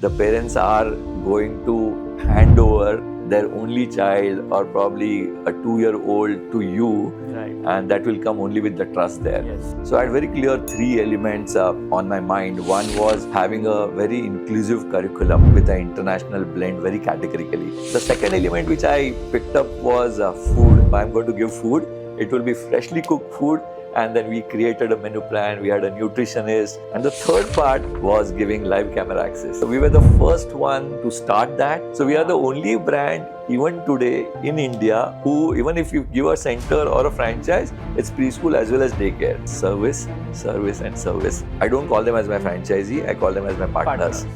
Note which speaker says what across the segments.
Speaker 1: The parents are going to hand over their only child or probably a 2-year-old to you,
Speaker 2: Right.
Speaker 1: and that will come only with the trust there.
Speaker 2: Yes.
Speaker 1: So I had very clear three elements on my mind. One was having a very inclusive curriculum with an international blend very categorically. The second element which I picked up was food. If I'm going to give food, it will be freshly cooked food. And then we created a menu plan, we had a nutritionist. And the third part was giving live camera access. So we were the first one to start that. So we are the only brand even today in India who, even if you give a center or a franchise, it's preschool as well as daycare. Service, service and service. I don't call them as my franchisee, I call them as my partners.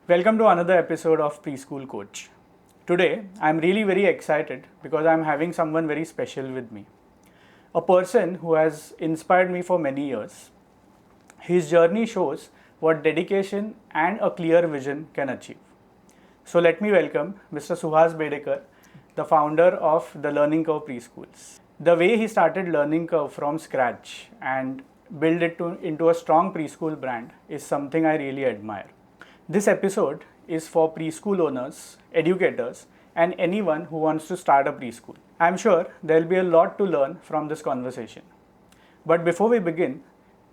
Speaker 2: Welcome to another episode of Preschool Coach. Today, I'm really very excited because I'm having someone very special with me. A person who has inspired me for many years. His journey shows what dedication and a clear vision can achieve. So let me welcome Mr. Suhas Bedekar, the founder of the Learning Curve Preschools. The way he started Learning Curve from scratch and build it into a strong preschool brand is something I really admire. This episode is for preschool owners, educators, and anyone who wants to start a preschool. I'm sure there will be a lot to learn from this conversation. But before we begin,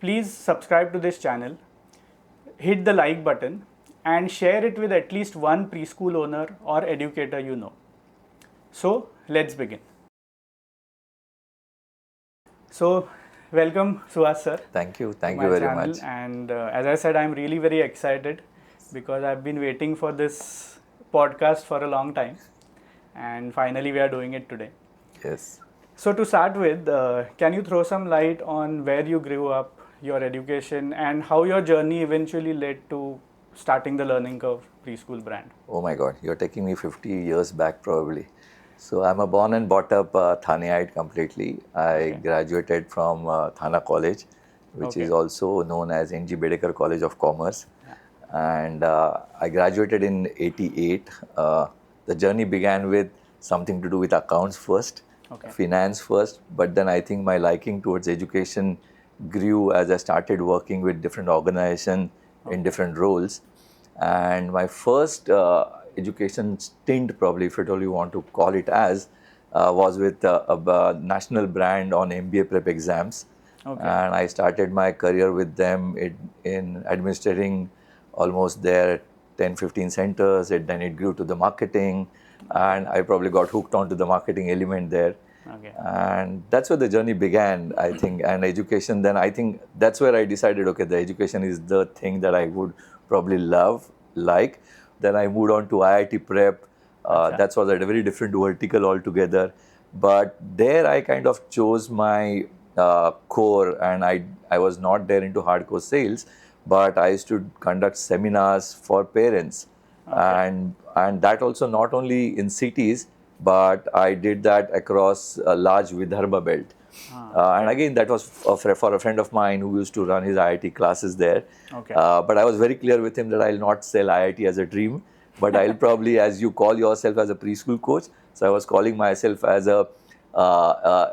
Speaker 2: please subscribe to this channel, hit the like button, and share it with at least one preschool owner or educator you know. So, let's begin. So, welcome Suhas sir.
Speaker 1: Thank you
Speaker 2: to my
Speaker 1: very
Speaker 2: channel.
Speaker 1: much.
Speaker 2: And as I said, I'm really very excited because I've been waiting for this podcast for a long time. And finally, we are doing it today.
Speaker 1: Yes.
Speaker 2: So to start with, can you throw some light on where you grew up, your education, and how your journey eventually led to starting the Learning Curve preschool brand?
Speaker 1: Oh my God, you're taking me 50 years back probably. So I'm a born and brought up Thaneite completely. I graduated from Thana College, which is also known as NG Bedekar College of Commerce. And I graduated in 88. The journey began with something to do with accounts first, finance first, but then I think my liking towards education grew as I started working with different organizations in different roles. And my first education stint, probably if at all you want to call it as, was with a national brand on MBA prep exams. And I started my career with them in administrating almost there 10-15 centers. Then it grew to the marketing, and I probably got hooked onto the marketing element there. And that's where the journey began, I think. And education, then I think that's where I decided, okay, the education is the thing that I would probably like. Then I moved on to IIT prep. That was a very different vertical altogether. But there I kind of chose my core, and I was not there into hardcore sales, but I used to conduct seminars for parents. And that also not only in cities, but I did that across a large Vidarbha belt. And again, that was for a friend of mine who used to run his IIT classes there. But I was very clear with him that I'll not sell IIT as a dream, but I'll probably, as you call yourself as a preschool coach, so I was calling myself as a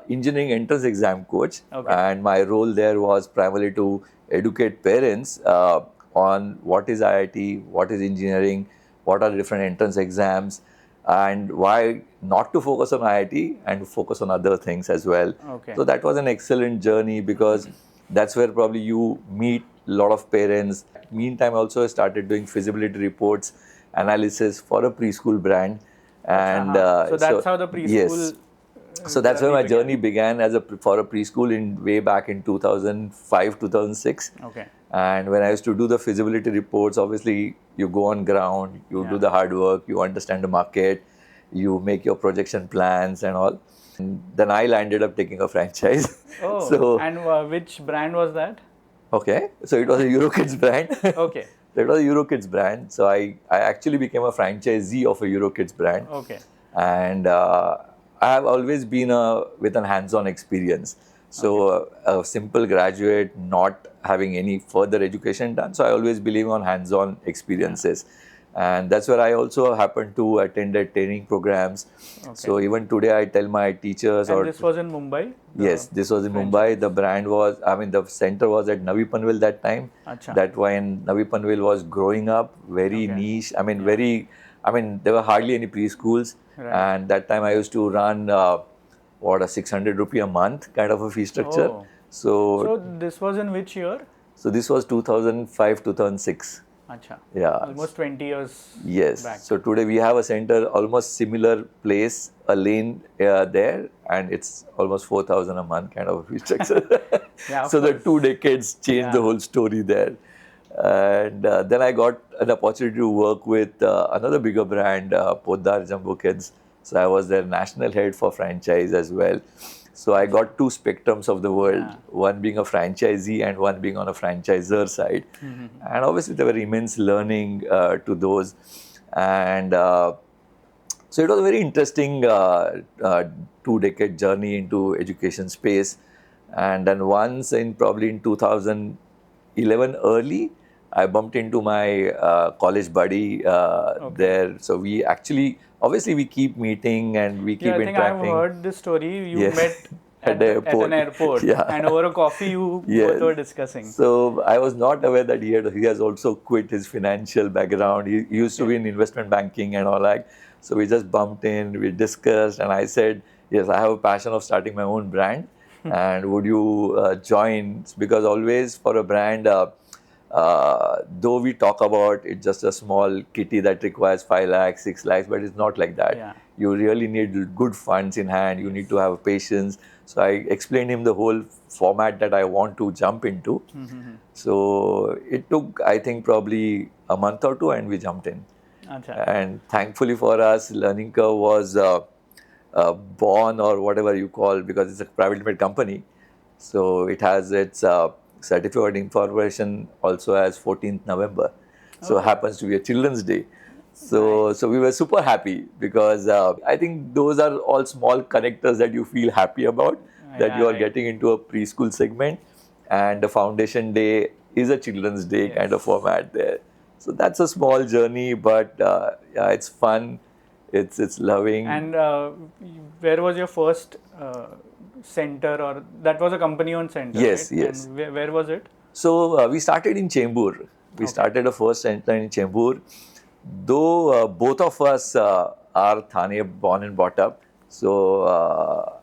Speaker 1: engineering entrance exam coach. And my role there was primarily to educate parents on what is IIT, what is engineering, what are the different entrance exams, and why not to focus on IIT and focus on other things as well. So that was an excellent journey because that's where probably you meet a lot of parents. Meantime, also I started doing feasibility reports, analysis for a preschool brand. And
Speaker 2: so that's how the preschool.
Speaker 1: Yes. So that's where my journey began for a preschool way back in 2005, 2006. And when I used to do the feasibility reports, obviously you go on ground, you do the hard work, you understand the market, you make your projection plans and all. And then I ended up taking a franchise.
Speaker 2: And which brand was that?
Speaker 1: So it was a Eurokids brand. So it was a Eurokids brand. So I actually became a franchisee of a Eurokids brand. And I have always been with an hands-on experience. So a simple graduate, not having any further education done. So I always believe on hands-on experiences. And that's where I also happened to attend the training programs. So even today I tell my teachers
Speaker 2: And this was in Mumbai?
Speaker 1: Yes, this was in Mumbai. The brand was, the center was at Navi Panvel that time.
Speaker 2: Acha.
Speaker 1: That when Navi Panvel was growing up, very niche. There were hardly any preschools.
Speaker 2: Right.
Speaker 1: And that time I used to run, a 600 rupee a month kind of a fee structure.
Speaker 2: Oh.
Speaker 1: So
Speaker 2: So this was in which year?
Speaker 1: this was 2005, 2006.
Speaker 2: Acha.
Speaker 1: Yeah.
Speaker 2: Almost 20 years
Speaker 1: Yes.
Speaker 2: back.
Speaker 1: So today we have a center, almost similar place, a lane there, and it's almost 4,000 a month kind of a fee structure.
Speaker 2: Yeah,
Speaker 1: So the 2 decades changed the whole story there. And then I got an opportunity to work with another bigger brand, Poddar Jumbo Kids. So I was their national head for franchise as well. So I got 2 spectrums of the world, one being a franchisee and one being on a franchisor side. And obviously there were immense learning to those. And so it was a very interesting 2-decade journey into education space. And then once probably in 2011 early, I bumped into my college buddy there. So we actually, obviously we keep meeting and we keep interacting.
Speaker 2: I think I've heard this story. You
Speaker 1: Yes.
Speaker 2: met at an airport, and over a coffee you both were discussing.
Speaker 1: So I was not aware that he has also quit his financial background. He used to be in investment banking and all that. So we just bumped in, we discussed, and I said, yes, I have a passion of starting my own brand. And would you join? Because always for a brand, though we talk about it's just a small kitty that requires 5 lakhs, 6 lakhs, but it's not like that.
Speaker 2: Yeah.
Speaker 1: You really need good funds in hand. You need to have patience. So I explained him the whole format that I want to jump into. So it took, I think, probably a month or two, and we jumped in.
Speaker 2: Achha.
Speaker 1: And thankfully for us, Learning Curve was born, or whatever you call, because it's a private limited company. So it has its certificate of incorporation also as 14th November. So it happens to be a Children's Day. So we were super happy because I think those are all small connectors that you feel happy about, that you are getting into a preschool segment, and the foundation day is a Children's Day kind of format there. So that's a small journey, but yeah, it's fun, it's loving.
Speaker 2: And where was your first center, or that was a company-owned center?
Speaker 1: Yes,
Speaker 2: right?
Speaker 1: yes.
Speaker 2: And where was it?
Speaker 1: So we started in Chembur. We started the first center in Chembur. Though both of us are Thane born and brought up, so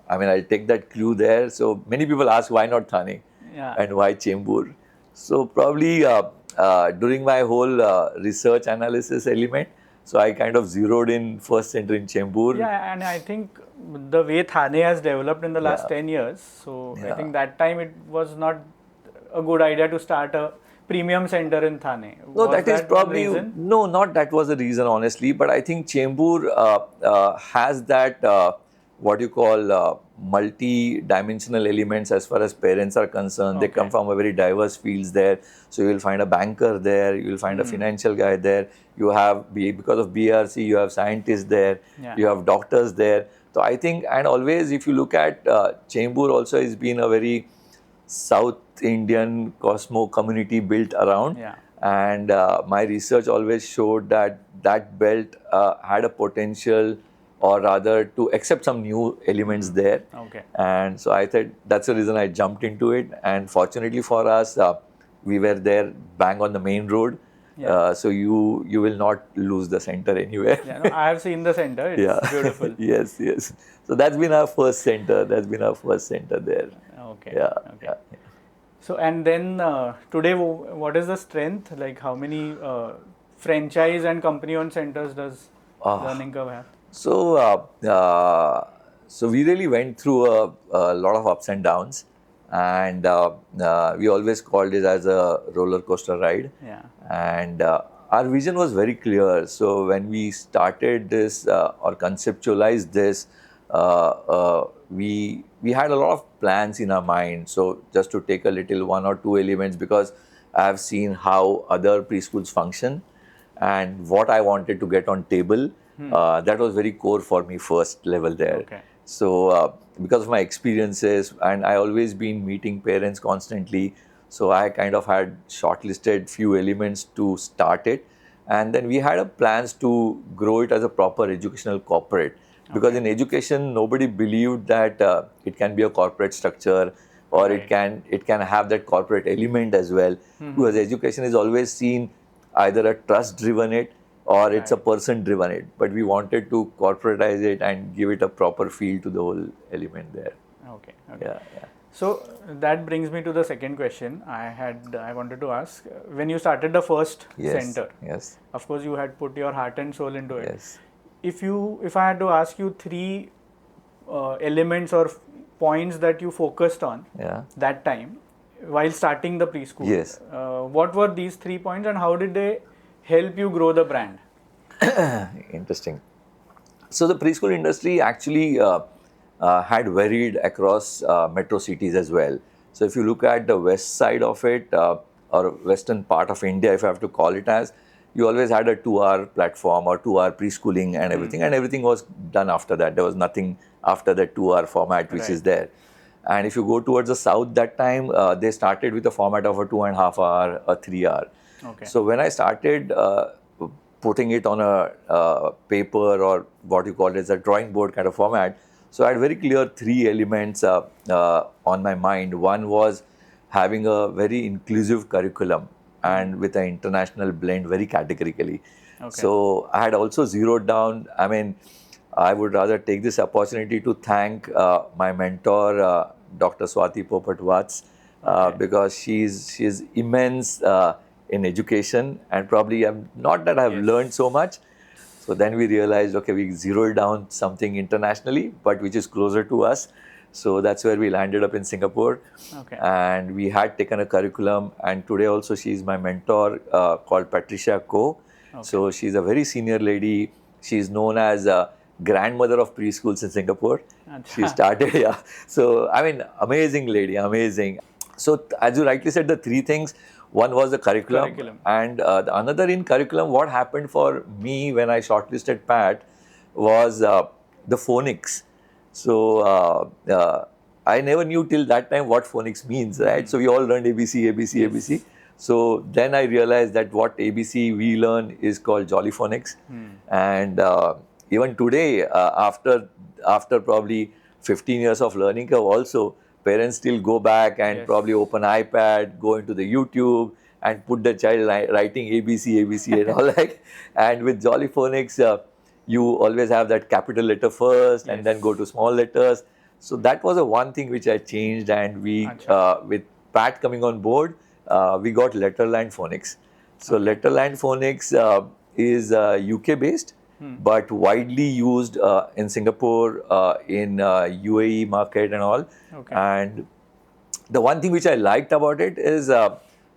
Speaker 1: I'll take that clue there. So many people ask why not Thane and why Chembur. So probably during my whole research analysis element, so I kind of zeroed in first center in Chembur.
Speaker 2: Yeah, and I think the way Thane has developed in the last 10 years, so I think that time it was not a good idea to start a premium center in Thane.
Speaker 1: No, that is probably no, not that was the reason, honestly. But I think Chembur has that what you call multi-dimensional elements as far as parents are concerned. They come from a very diverse fields there. So you will find a banker there. You will find a financial guy there. You have because of BRC, you have scientists there. You have doctors there. So I think, and always if you look at Chembur, also has been a very South Indian Cosmo community built around, and my research always showed that that belt had a potential, or rather to accept some new elements there. And so I thought that's the reason I jumped into it, and fortunately for us, we were there bang on the main road. So you will not lose the center anywhere.
Speaker 2: Yeah, no, I have seen the center. It's beautiful.
Speaker 1: Yes. So that's been our first center. There.
Speaker 2: Okay. So, and then today, what is the strength? Like, how many franchise and company-owned centers does Learning Curve have?
Speaker 1: So, so we really went through a lot of ups and downs, and we always called it as a roller coaster ride. And our vision was very clear. So when we started this or conceptualized this, we had a lot of plans in our mind. So just to take a little 1 or 2 elements, because I have seen how other preschools function and what I wanted to get on table. That was very core for me first level there. So because of my experiences, and I always been meeting parents constantly, so I kind of had shortlisted few elements to start it. And then we had a plans to grow it as a proper educational corporate, because in education nobody believed that it can be a corporate structure, or
Speaker 2: Right.
Speaker 1: it can have that corporate element as well, because education is always seen either a trust driven it or it's a
Speaker 2: Right.
Speaker 1: person driven it, but we wanted to corporatize it and give it a proper feel to the whole element there.
Speaker 2: Okay.
Speaker 1: Yeah, yeah.
Speaker 2: So that brings me to the second question I wanted to ask. When you started the first
Speaker 1: Yes,
Speaker 2: center,
Speaker 1: yes,
Speaker 2: of course you had put your heart and soul into it.
Speaker 1: yes.
Speaker 2: If I had to ask you three elements or points that you focused on
Speaker 1: Yeah.
Speaker 2: that time while starting the preschool,
Speaker 1: Yes.
Speaker 2: what were these 3 points and how did they help you grow the brand?
Speaker 1: Interesting. So the preschool industry actually had varied across metro cities as well. So if you look at the west side of it, or western part of India, if I have to call it as, you always had a 2-hour platform or 2-hour preschooling and everything was done after that. There was nothing after that 2-hour format which is
Speaker 2: Right.
Speaker 1: there. And if you go towards the south, that time they started with a format of a 2.5 hour, a 3 hour.
Speaker 2: Okay.
Speaker 1: So when I started putting it on a paper, or what you call it as a drawing board kind of format, so I had very clear three elements on my mind. One was having a very inclusive curriculum and with an international blend very categorically.
Speaker 2: Okay.
Speaker 1: So I had also zeroed down, I mean, I would rather take this opportunity to thank my mentor, Dr. Swati Popat-Vats, because she's immense in education, and probably not that I've learned so much. So then we realized, okay, we zeroed down something internationally, but which is closer to us. So that's where we landed up in Singapore.
Speaker 2: Okay.
Speaker 1: And we had taken a curriculum, and today also she's my mentor, called Patricia Ko. So she's a very senior lady. She's known as grandmother of preschools in Singapore. She started, yeah. So, I mean, amazing lady, amazing. So, as you rightly said, the three things, one was the curriculum. And the another in curriculum, what happened for me when I shortlisted PAT was the phonics. So, I never knew till that time what phonics means, right? So, we all learned ABC, ABC, ABC. So, then I realized that what ABC we learn is called Jolly Phonics. And even today, after probably 15 years of learning curve also, parents still go back and probably open iPad, go into the YouTube and put the child writing ABC, ABC and all like. And with Jolly Phonics, you always have that capital letter first and then go to small letters. So that was the one thing which I changed, and we, with Pat coming on board, we got Letterland Phonics. So Letterland Phonics is UK based, but widely used in Singapore, in UAE market and all. And the one thing which I liked about it is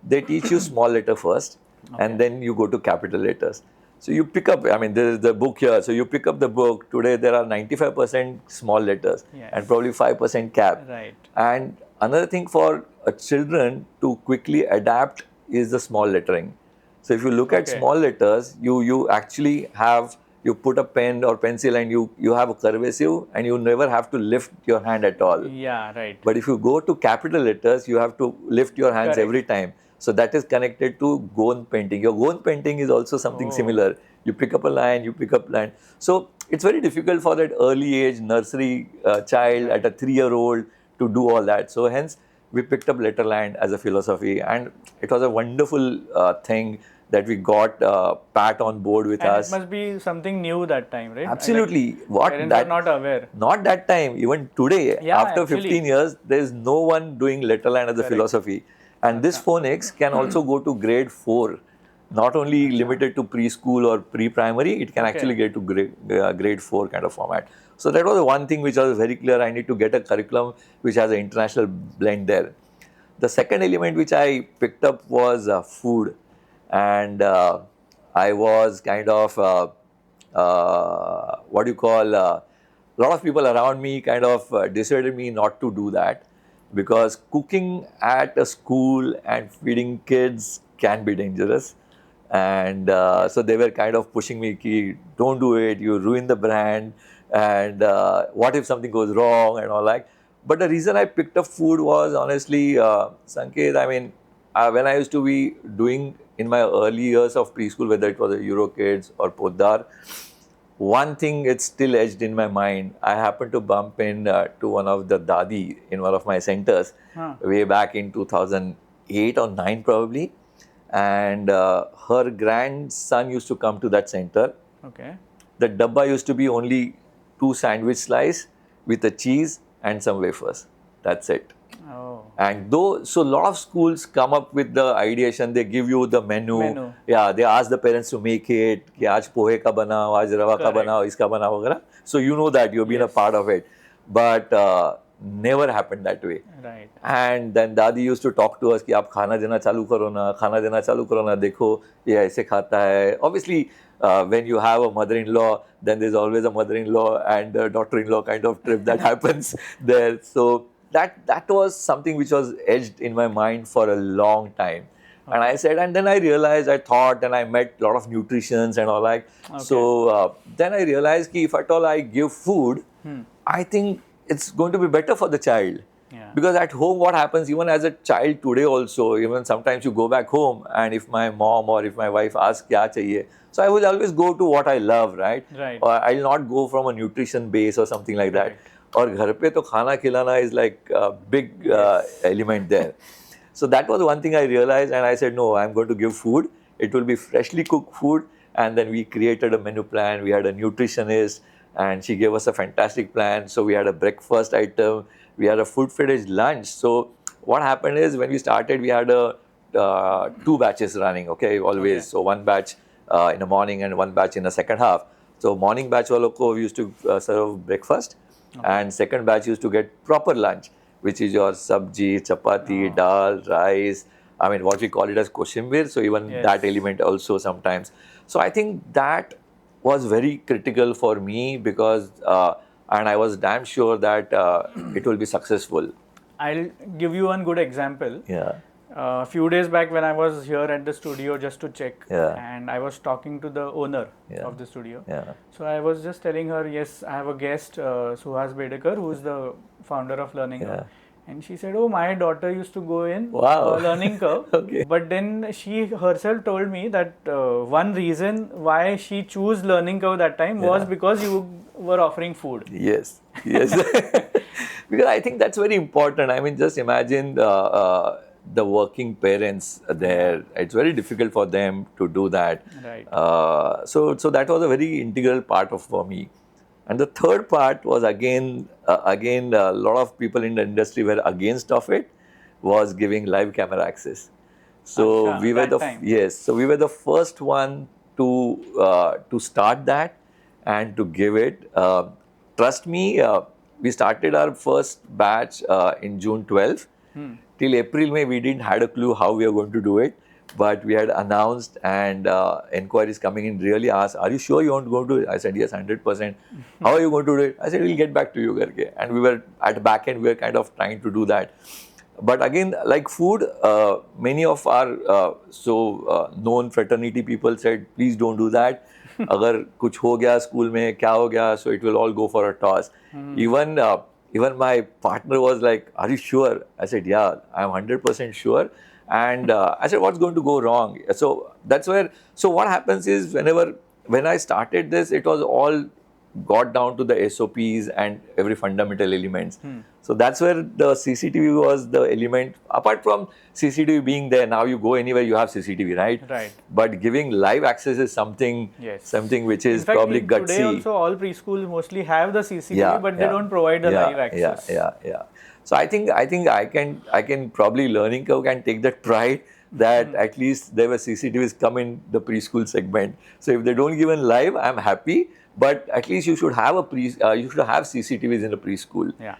Speaker 1: they teach you small letter first, and then you go to capital letters. So you pick up, I mean, there is the book here. So you pick up the book. Today there are 95% small letters and probably 5% cap.
Speaker 2: Right.
Speaker 1: And another thing for children to quickly adapt is the small lettering. So if you look at small letters, you actually have, you put a pen or pencil and you have a curvature and you never have to lift your hand at all.
Speaker 2: Yeah, right.
Speaker 1: But if you go to capital letters, you have to lift your hands every time. So that is connected to gond painting. Your gond painting is also something similar. You pick up a line, you pick up line. So it's very difficult for that early age nursery child at a 3-year-old to do all that. So hence we picked up Letterland as a philosophy, and it was a wonderful thing that we got Pat on board with us.
Speaker 2: It must be something new that time, right?
Speaker 1: Absolutely.
Speaker 2: Like, parents are not aware.
Speaker 1: Not that time. Even today, after 15 years, there is no one doing Letterland as a philosophy. And this phonics can also go to grade 4. Not only limited to preschool or pre-primary, it can actually get to grade 4 kind of format. So that was the one thing which was very clear. I need to get a curriculum which has an international blend there. The second element which I picked up was food. And I was kind of, what do you call, a lot of people around me kind of dissuaded me not to do that, because cooking at a school and feeding kids can be dangerous. And so they were kind of pushing me, Ki, don't do it, you ruin the brand, and what if something goes wrong and all that. But the reason I picked up food was honestly, Sanket, I mean, when I used to be doing in my early years of preschool, whether it was a Euro Kids or Poddar, one thing it's still edged in my mind. I happened to bump in to one of the Dadi in one of my centers way back in 2008 or 9 probably. And her grandson used to come to that center.
Speaker 2: Okay.
Speaker 1: The dabba used to be only 2 sandwich slice with a cheese and some wafers. That's it.
Speaker 2: Oh.
Speaker 1: And though, so a lot of schools come up with the ideation, they give you the menu. Yeah, they ask the parents to make it. कि आज पोहे का बनाओ, आज रवा का बनाओ, इसका बनाओ वगैरह. So you know that you've been a part of it, but never happened that way.
Speaker 2: Right.
Speaker 1: And then Dadi used to talk to us कि आप खाना देना चालू करो ना, खाना देना चालू करो ना, देखो ये ऐसे खाता है. Obviously, when you have a mother-in-law, then there's always a mother-in-law and a daughter-in-law kind of trip that happens there. So that was something which was edged in my mind for a long time. And I said, and then I realized, I thought, and I met a lot of nutritionists and all like. So then I realized that if at all I give food, I think it's going to be better for the child.
Speaker 2: Yeah.
Speaker 1: Because at home, what happens, even as a child today also, even sometimes you go back home and if my mom or if my wife asks, kya chahiye? So I will always go to what I love, right?
Speaker 2: Right.
Speaker 1: Or I'll not go from a nutrition base or something like that. और घर पे तो खाना खिलाना is like a big element there. So that was one thing I realized, and I said, no, I'm going to give food. It will be freshly cooked food. And then we created a menu plan. We had a nutritionist, and she gave us a fantastic plan. So we had a breakfast item. We had a food-fed lunch. So what happened is when we started, we had a 2 batches running, okay, always. Okay. So one batch in the morning and one batch in the second half. So morning batch walo ko we used to serve breakfast. Okay. And second batch used to get proper lunch, which is your sabji, chapati, dal, rice. I mean, what we call it as koshimbir. So even that element also sometimes. So I think that was very critical for me because, and I was damn sure that it will be successful.
Speaker 2: I'll give you one good example.
Speaker 1: Yeah.
Speaker 2: A few days back when I was here at the studio just to check,
Speaker 1: Yeah.
Speaker 2: and I was talking to the owner of the studio.
Speaker 1: Yeah.
Speaker 2: So I was just telling her, yes, I have a guest, Suhas Bedekar, who is the founder of Learning Curve. And she said, oh, my daughter used to go in Learning Curve.
Speaker 1: Okay.
Speaker 2: But then she herself told me that one reason why she chose Learning Curve that time was because you were offering food.
Speaker 1: Yes, yes. Because I think that's very important. I mean, just imagine the working parents there. It's very difficult for them to do that.
Speaker 2: Right.
Speaker 1: So that was a very integral part of for me. And the third part was again a lot of people in the industry were against of it, was giving live camera access. So we were so we were the first one to start that and to give it. Trust me, we started our first batch in June 12th. Till April, May, we didn't had a clue how we are going to do it. But we had announced and inquiries coming in really asked, are you sure you want to go to it? I said, yes, 100%. How are you going to do it? I said, we'll get back to you. Karke. And we were at back end, we were kind of trying to do that. But again, like food, many of our known fraternity people said, please don't do that. Agar kuch ho gaya school mein, kya ho gaya? So it will all go for a toss. Even my partner was like, are you sure? I said, yeah, I'm 100% sure. And I said, what's going to go wrong? So that's where, so what happens is when I started this, it was all got down to the SOPs and every fundamental elements. So that's where the CCTV was the element. Apart from CCTV being there, now you go anywhere, you have CCTV, right?
Speaker 2: Right.
Speaker 1: But giving live access is something which is probably gutsy.
Speaker 2: Today also all preschools mostly have the CCTV, but they don't provide the live access.
Speaker 1: Yeah. So I think I can probably Learning Curve can take that pride that at least there were CCTVs come in the preschool segment. So if they don't give in live, I'm happy. But at least you should have you should have CCTVs in the preschool. Yeah.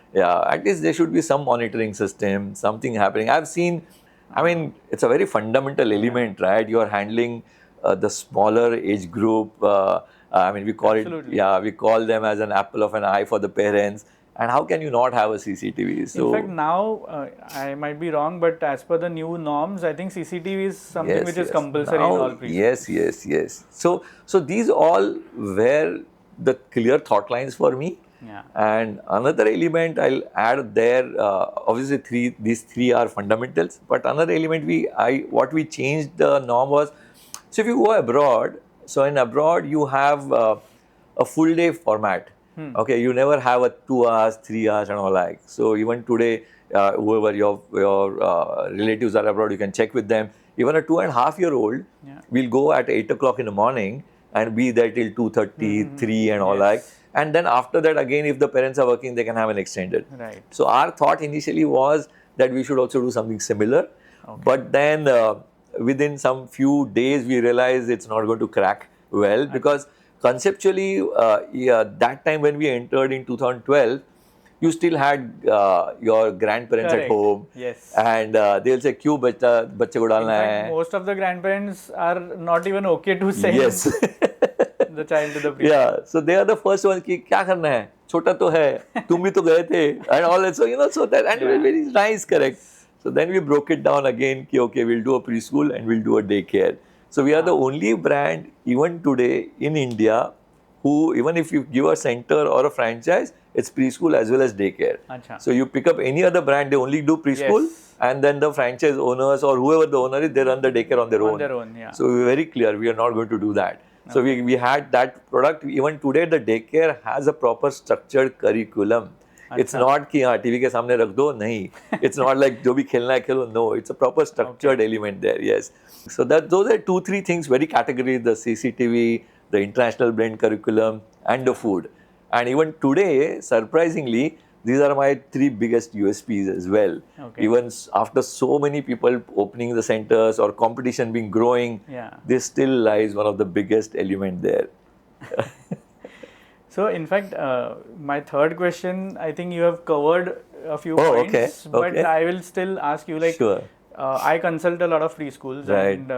Speaker 1: At least there should be some monitoring system, something happening. I've seen. I mean, it's a very fundamental element, right? You are handling the smaller age group. I mean, we call it. We call them as an apple of an eye for the parents. And how can you not have a CCTV? So,
Speaker 2: in fact, now I might be wrong, but as per the new norms, I think CCTV is something which is compulsory in all preschools.
Speaker 1: Yes. So these all were the clear thought lines for me.
Speaker 2: Yeah.
Speaker 1: And another element I'll add there, obviously these three are fundamentals, but another element what we changed the norm was, so if you go abroad, so in abroad you have a full day format. Okay, you never have a 2 hours, 3 hours and all like. So even today, whoever your relatives are abroad, you can check with them. Even a 2.5-year-old will go at 8 o'clock in the morning and be there till 2:30, 3 and all like.
Speaker 2: Yes.
Speaker 1: And then after that, again, if the parents are working, they can have an extended.
Speaker 2: Right.
Speaker 1: So our thought initially was that we should also do something similar. But then within some few days, we realized it's not going to crack well because conceptually, that time when we entered in 2012, you still had your grandparents at
Speaker 2: Correct.
Speaker 1: home.
Speaker 2: Yes.
Speaker 1: And they'll say, "क्यों बच्चे को
Speaker 2: In
Speaker 1: डालना
Speaker 2: fact,
Speaker 1: है?"
Speaker 2: most of the grandparents are not even okay to send
Speaker 1: Yes.
Speaker 2: the child to the preschool.
Speaker 1: Yeah, so they are the first ones कि क्या करना है, छोटा तो है, तुम भी तो गए थे, and all that. So so that, and very nice, correct. So then we broke it down again कि okay, we'll do a preschool and we'll do a daycare. So we are the only brand even today in India who, even if you give a center or a franchise, it's preschool as well as daycare.
Speaker 2: Achha.
Speaker 1: So you pick up any other brand, they only do preschool.
Speaker 2: Yes.
Speaker 1: And then the franchise owners or whoever the owner is, they run the daycare on their own.
Speaker 2: On their own, yeah.
Speaker 1: So we're very clear, we are not going to do that. So we had that product. Even today, the daycare has a proper structured curriculum. It's not कि हाँ TV के सामने रख दो, नहीं. It's not like जो भी खेलना है खेलो. No, it's a proper structured element there. Yes. So those are 2-3 things, very categories: the CCTV, the international blend curriculum, and the food. And even today, surprisingly, these are my 3 biggest USPs as well. Even after so many people opening the centers or competition being growing, this still lies one of the biggest element there.
Speaker 2: So in fact, my third question, I think you have covered a few points, but I will still ask you, like, I consult a lot of preschools, and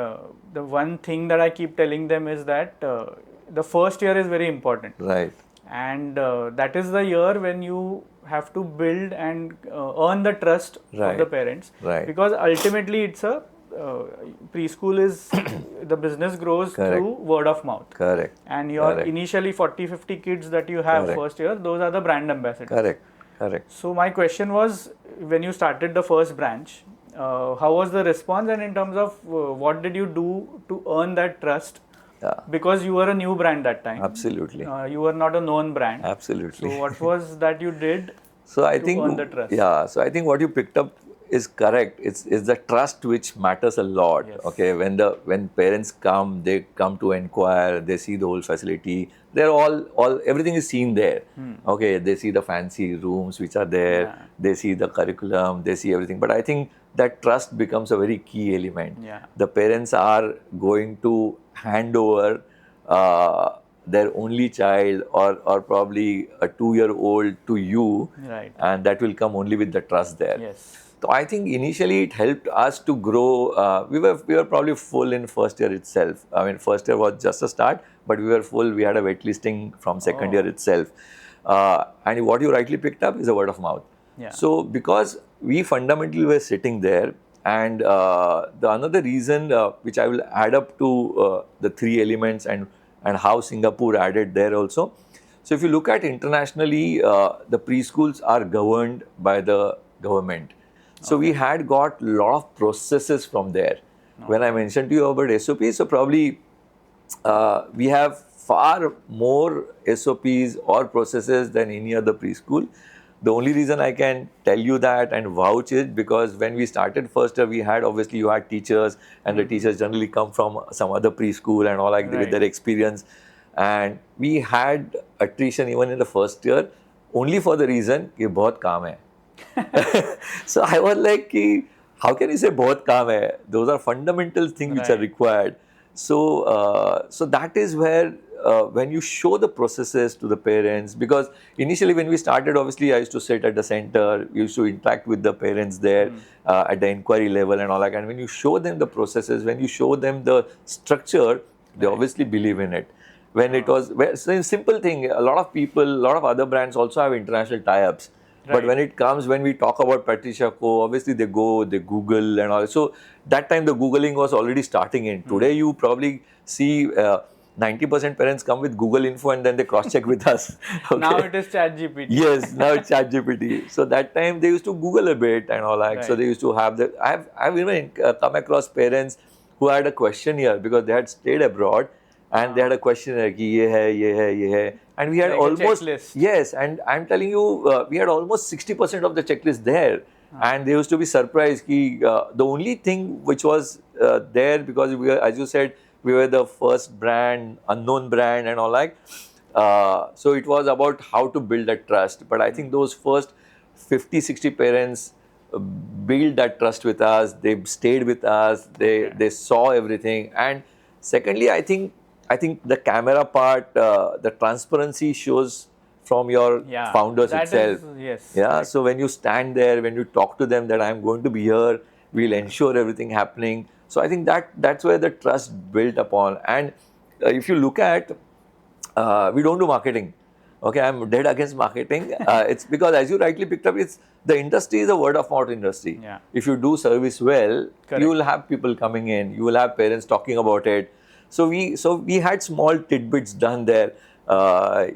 Speaker 2: the one thing that I keep telling them is that the first year is very important.
Speaker 1: Right.
Speaker 2: And that is the year when you have to build and earn the trust of the parents.
Speaker 1: Right.
Speaker 2: Because ultimately it's a preschool is the business grows through word of mouth.
Speaker 1: Correct.
Speaker 2: And your initially 40-50 kids that you have first year, those are the brand ambassadors.
Speaker 1: Correct.
Speaker 2: So my question was, when you started the first branch, how was the response, and in terms of what did you do to earn that trust? Because you were a new brand that time.
Speaker 1: Absolutely.
Speaker 2: You were not a known brand.
Speaker 1: Absolutely.
Speaker 2: So what was that you did
Speaker 1: to
Speaker 2: earn the trust?
Speaker 1: Yeah, so I think what you picked up is correct. It's the trust which matters a lot.
Speaker 2: Yes.
Speaker 1: Okay, when parents come, they come to inquire, they see the whole facility. They're all everything is seen there. Okay, they see the fancy rooms which are there. They see the curriculum. They see everything. But I think that trust becomes a very key element. The parents are going to hand over their only child or probably a 2-year-old to you, and that will come only with the trust there.
Speaker 2: Yes.
Speaker 1: So I think initially it helped us to grow. We were probably full in first year itself. I mean, first year was just a start, but we were full. We had a wait listing from second year itself. And what you rightly picked up is a word of mouth. So because we fundamentally were sitting there, and the another reason which I will add up to the 3 elements and how Singapore added there also. So if you look at internationally, the preschools are governed by the government. So we had got a lot of processes from there. When I mentioned to you about SOPs, so probably we have far more SOPs or processes than any other preschool. The only reason I can tell you that and vouch is because when we started first year, we had, obviously you had teachers, and the teachers generally come from some other preschool and all like with their experience. And we had attrition even in the first year only for the reason कि बहुत काम है. So I was like, how can you say बहुत काम है? Those are fundamental things which are required. So so that is where when you show the processes to the parents, because initially when we started, obviously I used to sit at the center, we used to interact with the parents there at the inquiry level and all that. And when you show them the processes, when you show them the structure, they obviously believe in it. When it was, so simple thing, a lot of people, a lot of other brands also have international tie-ups. But when it comes, when we talk about Patricia Co, obviously they go, they Google and all. So that time the Googling was already starting in. Today you probably see 90% parents come with Google info and then they cross-check with us. Okay.
Speaker 2: Now it is ChatGPT.
Speaker 1: Yes, now it's ChatGPT. So that time they used to Google a bit and all that. So
Speaker 2: Right.
Speaker 1: they used to have the. I've even come across parents who had a questionnaire because they had stayed abroad and they had a questionnaire ki ye hai, and we had
Speaker 2: Like a
Speaker 1: almost
Speaker 2: checklist.
Speaker 1: yes, and I'm telling you we had almost 60% of the checklist there, and they used to be surprised ki the only thing which was there, because we were, as you said, we were the first brand, unknown brand and all that. So it was about how to build that trust. But I think those first 50, 60 parents build that trust with us. They stayed with us. They saw everything. And secondly, I think the camera part, the transparency shows from your
Speaker 2: Yeah.
Speaker 1: founders
Speaker 2: That
Speaker 1: itself.
Speaker 2: is, yes.
Speaker 1: Yeah.
Speaker 2: correct.
Speaker 1: So when you stand there, when you talk to them that I'm going to be here, we'll ensure everything happening. So I think that's where the trust built upon. And if you look at, we don't do marketing. Okay, I'm dead against marketing. It's because, as you rightly picked up, it's the industry is a word of mouth industry.
Speaker 2: Yeah.
Speaker 1: If you do service well,
Speaker 2: Correct.
Speaker 1: you will have people coming in. You will have parents talking about it. So we had small tidbits done there.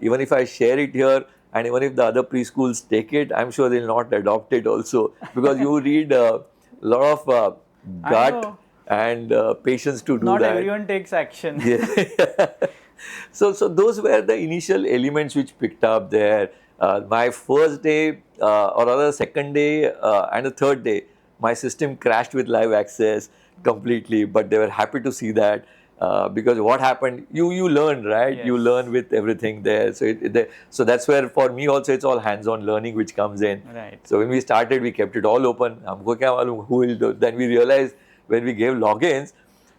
Speaker 1: Even if I share it here, and even if the other preschools take it, I'm sure they'll not adopt it also, because you read a lot of
Speaker 2: I
Speaker 1: gut
Speaker 2: know.
Speaker 1: and patience to do
Speaker 2: Not
Speaker 1: that.
Speaker 2: everyone takes action.
Speaker 1: Yeah. So those were the initial elements which picked up there. My first day, or rather second day, and the third day, my system crashed with live access completely. But they were happy to see that, because what happened, you learn, right?
Speaker 2: Yes.
Speaker 1: You learn with everything there. So that's where for me also it's all hands-on learning which comes in.
Speaker 2: Right.
Speaker 1: So when we started, we kept it all open. हमको क्या मालूम who will do? Then we realized when we gave logins.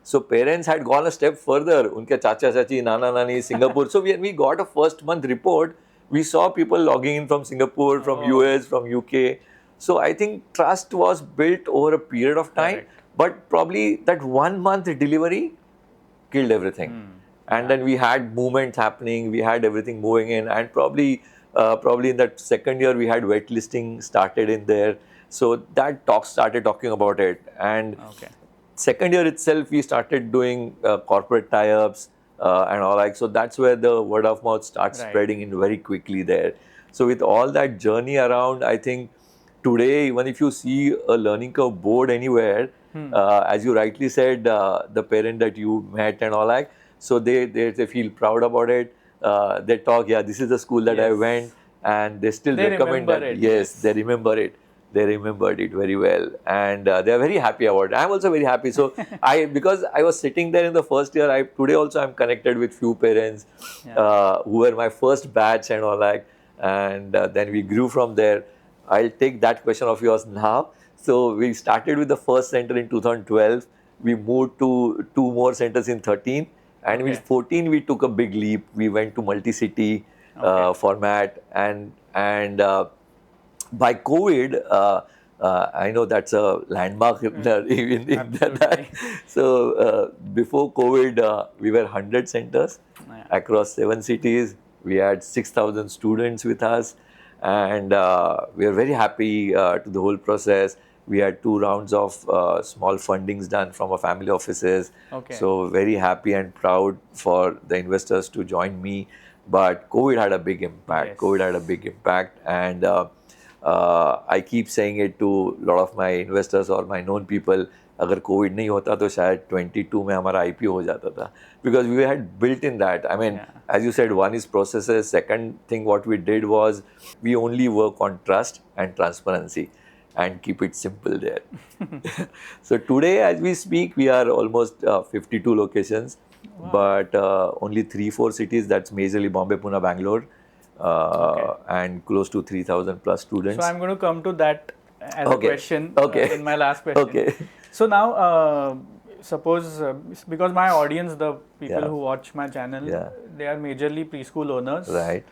Speaker 1: So parents had gone a step further. Unke chacha chachi, nana nani, Singapore. So when we got a first month report, we saw people logging in from Singapore, from
Speaker 2: Oh.
Speaker 1: US, from UK. So I think trust was built over a period of time.
Speaker 2: Correct.
Speaker 1: But probably that 1 month delivery killed everything. And then we had movements happening, we had everything moving in, and probably in that second year we had wait listing started in there. So that started talking about it. And
Speaker 2: Okay.
Speaker 1: second year itself, we started doing corporate tie-ups and all that. So that's where the word of mouth starts
Speaker 2: Right.
Speaker 1: spreading in very quickly there. So with all that journey around, I think today, even if you see a learning curve board anywhere, as you rightly said, the parent that you met and all that, so they feel proud about it. They talk, yeah, this is the school that I
Speaker 2: Yes.
Speaker 1: went, and they still
Speaker 2: They
Speaker 1: recommend
Speaker 2: remember
Speaker 1: that.
Speaker 2: it,
Speaker 1: Yes,
Speaker 2: yes.
Speaker 1: they remember it. They remembered it very well, and they are very happy about it. I'm also very happy. So because I was sitting there in the first year, today also I'm connected with few parents who were my first batch and all that, and then we grew from there. I'll take that question of yours now. So we started with the first center in 2012. We moved to 2 more centers in 13, and with
Speaker 2: Okay.
Speaker 1: 14 we took a big leap. We went to multi-city format, and by COVID, I know that's a landmark in
Speaker 2: Absolutely.
Speaker 1: that. So before COVID, we were 100 centers
Speaker 2: Yeah.
Speaker 1: across 7 cities. We had 6,000 students with us, and we are very happy to the whole process. We had 2 rounds of small fundings done from our family offices.
Speaker 2: Okay.
Speaker 1: So very happy and proud for the investors to join me. But COVID had a big impact.
Speaker 2: Yes.
Speaker 1: COVID had a big impact, and I keep saying it to a lot of my investors or my known people. अगर Covid नहीं होता तो शायद 22 में हमारा IPO हो जाता था, because we had built in that. I mean, as you said, one is processes. Second thing what we did was we only work on trust and transparency and keep it simple there. So today, as we speak, we are almost 52 locations, but only 3-4 cities. That's majorly Bombay, Pune, Bangalore, and close to 3,000 plus students.
Speaker 2: So I'm going to come to that as
Speaker 1: Okay.
Speaker 2: a question
Speaker 1: Okay.
Speaker 2: in my last question.
Speaker 1: Okay.
Speaker 2: So now, suppose because my audience, the people
Speaker 1: Yeah.
Speaker 2: who watch my channel,
Speaker 1: Yeah.
Speaker 2: they are majorly preschool owners,
Speaker 1: Right.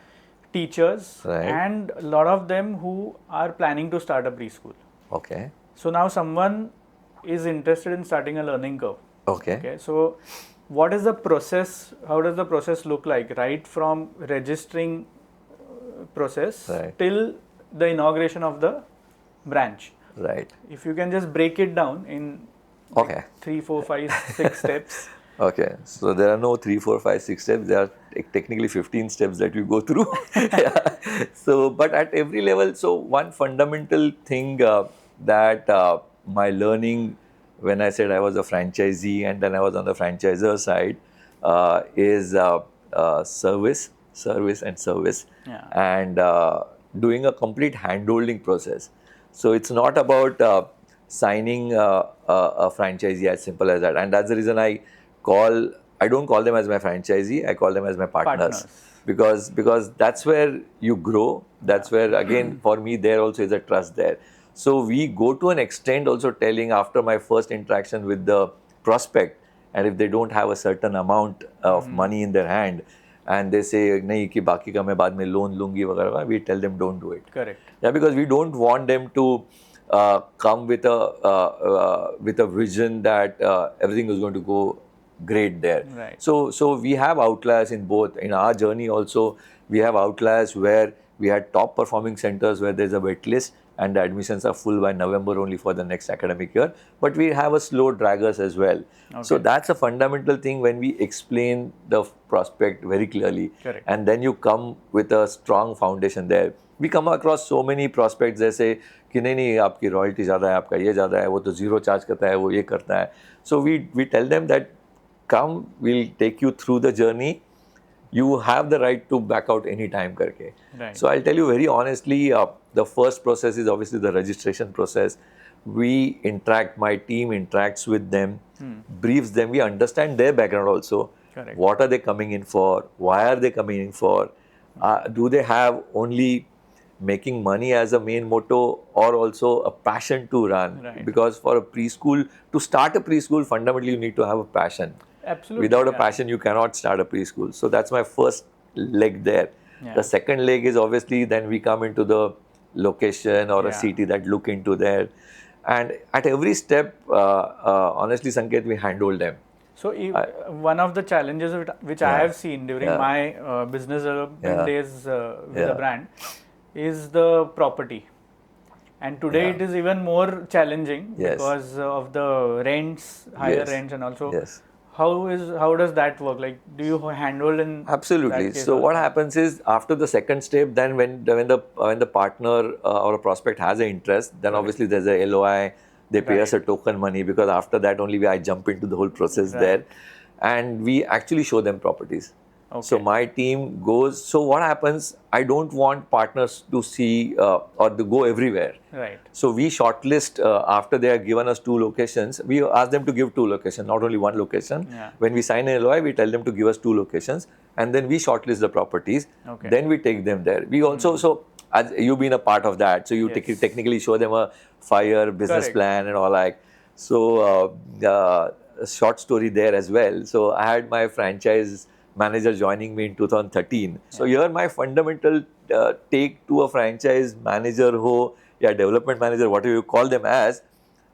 Speaker 2: teachers,
Speaker 1: Right.
Speaker 2: and a lot of them who are planning to start a preschool.
Speaker 1: Okay.
Speaker 2: So now someone is interested in starting a learning curve.
Speaker 1: Okay.
Speaker 2: Okay, so what is the process? How does the process look like? Right from registering process
Speaker 1: Right.
Speaker 2: till the inauguration of the branch.
Speaker 1: Right.
Speaker 2: If you can just break it down in
Speaker 1: Okay.
Speaker 2: 3, 4, 5, 6 steps,
Speaker 1: Okay, so there are no 3, 4, 5, 6 steps. There are technically 15 steps that we go through. Yeah. So, but at every level, so one fundamental thing that my learning when I said I was a franchisee and then I was on the franchisor side is service, and service,
Speaker 2: Yeah.
Speaker 1: and doing a complete handholding process. So it's not about signing a franchisee as simple as that, and that's the reason I don't call them as my franchisee. I call them as my partners,
Speaker 2: Partners.
Speaker 1: because that's where you grow. That's where again for me there also is a trust there. So we go to an extent also telling after my first interaction with the prospect, and if they don't have a certain amount of money in their hand, and they say nahi ki baki ka main baad mein loan lungi वगैरह, we tell them don't do it.
Speaker 2: Correct.
Speaker 1: Yeah, because we don't want them to come with a vision that everything is going to go great there.
Speaker 2: Right.
Speaker 1: So we have outliers in both. In our journey also, we have outliers where we had top performing centers where there's a wait list and the admissions are full by November only for the next academic year. But we have a slow draggers as well.
Speaker 2: Okay.
Speaker 1: So that's a fundamental thing when we explain the prospect very clearly.
Speaker 2: Correct.
Speaker 1: And then you come with a strong foundation there. We come across so many prospects जैसे कि नहीं आपकी royalty ज़्यादा है, आपका ये ज़्यादा है, वो तो ज़ीरो चार्ज करता है, वो ये करता है. So we tell them that come, we'll take you through the journey. You have the right to back out any time करके.
Speaker 2: Right.
Speaker 1: So I'll tell you very honestly, the first process is obviously the registration process. We interact, my team interacts with them, briefs them. We understand their background also.
Speaker 2: Correct.
Speaker 1: What are they coming in for? Why are they coming in for? Do they have only making money as a main motto or also a passion to run?
Speaker 2: Right.
Speaker 1: Because for a preschool, to start a preschool, fundamentally you need to have a passion.
Speaker 2: Absolutely.
Speaker 1: Without a
Speaker 2: yeah.
Speaker 1: passion, you cannot start a preschool. So that's my first leg there.
Speaker 2: Yeah.
Speaker 1: The second leg is obviously then we come into the location or a
Speaker 2: Yeah.
Speaker 1: city that look into there. And at every step, honestly, Sanket, we handhold them.
Speaker 2: So one of the challenges which I have seen during
Speaker 1: Yeah.
Speaker 2: my business development
Speaker 1: Yeah.
Speaker 2: days with
Speaker 1: Yeah.
Speaker 2: the brand is the property. And today
Speaker 1: Yeah.
Speaker 2: it is even more challenging
Speaker 1: Yes.
Speaker 2: because of the rents, higher
Speaker 1: Yes.
Speaker 2: rents, and also
Speaker 1: Yes.
Speaker 2: how does that work? Like, do you handle in
Speaker 1: Absolutely.
Speaker 2: that case
Speaker 1: So
Speaker 2: also?
Speaker 1: what happens is after the second step, then when the partner or a prospect has an interest, then obviously there's a LOI. They pay us a token money because after that only I jump into the whole process
Speaker 2: Right.
Speaker 1: there, and we actually show them properties.
Speaker 2: Okay.
Speaker 1: So my team goes. So what happens? I don't want partners to see or to go everywhere.
Speaker 2: Right.
Speaker 1: So we shortlist after they have given us 2 locations. We ask them to give 2 locations, not only 1 location.
Speaker 2: Yeah.
Speaker 1: When we sign an LOI, we tell them to give us 2 locations, and then we shortlist the properties.
Speaker 2: Okay.
Speaker 1: Then we take them there. We also as you've been a part of that, so you
Speaker 2: Yes.
Speaker 1: technically show them a 5-year business
Speaker 2: Correct.
Speaker 1: plan and all like. So a short story there as well. So I had my franchise manager joining me in 2013. So here my fundamental take to a franchise manager development manager, whatever you call them as,